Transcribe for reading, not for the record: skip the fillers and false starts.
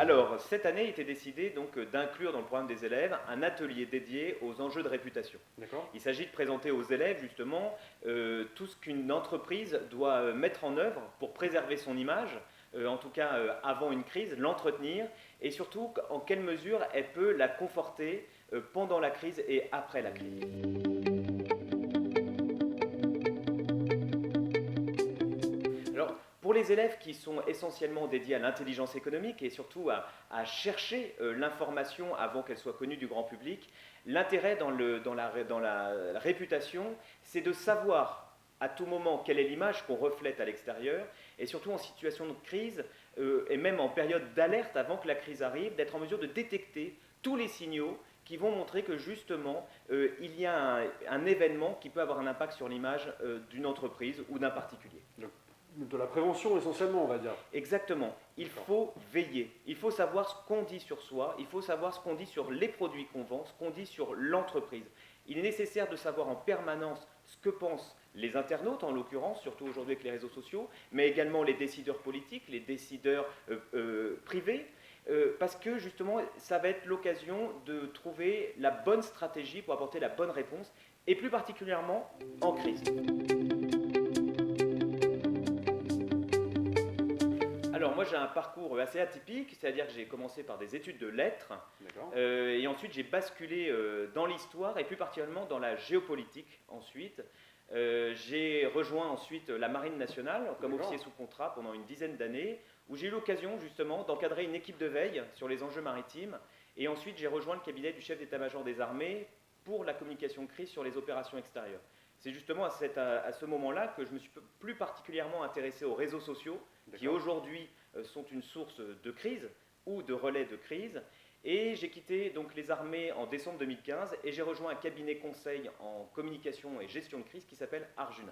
Alors, cette année, il était décidé donc d'inclure dans le programme des élèves un atelier dédié aux enjeux de réputation. D'accord. Il s'agit de présenter aux élèves justement tout ce qu'une entreprise doit mettre en œuvre pour préserver son image, en tout cas avant une crise, l'entretenir, et surtout en quelle mesure elle peut la conforter pendant la crise et après la crise. Alors, pour les élèves qui sont essentiellement dédiés à l'intelligence économique et surtout à chercher l'information avant qu'elle soit connue du grand public, l'intérêt dans la réputation, c'est de savoir à tout moment quelle est l'image qu'on reflète à l'extérieur, et surtout en situation de crise, et même en période d'alerte avant que la crise arrive, d'être en mesure de détecter tous les signaux qui vont montrer que justement il y a un événement qui peut avoir un impact sur l'image d'une entreprise ou d'un particulier. De la prévention essentiellement, on va dire. Exactement. Il faut veiller. Il faut savoir ce qu'on dit sur soi. Il faut savoir ce qu'on dit sur les produits qu'on vend, ce qu'on dit sur l'entreprise. Il est nécessaire de savoir en permanence ce que pensent les internautes, en l'occurrence, surtout aujourd'hui avec les réseaux sociaux, mais également les décideurs politiques, les décideurs privés, parce que justement, ça va être l'occasion de trouver la bonne stratégie pour apporter la bonne réponse, et plus particulièrement en crise. Alors moi j'ai un parcours assez atypique, c'est-à-dire que j'ai commencé par des études de lettres et ensuite j'ai basculé dans l'histoire et plus particulièrement dans la géopolitique ensuite. J'ai rejoint ensuite la Marine nationale comme officier sous contrat pendant une dizaine d'années où j'ai eu l'occasion justement d'encadrer une équipe de veille sur les enjeux maritimes et ensuite j'ai rejoint le cabinet du chef d'état-major des armées pour la communication de crise sur les opérations extérieures. C'est justement à ce moment-là que je me suis plus particulièrement intéressé aux réseaux sociaux qui aujourd'hui sont une source de crise ou de relais de crise. Et j'ai quitté donc les armées en décembre 2015 et j'ai rejoint un cabinet conseil en communication et gestion de crise qui s'appelle Arjuna.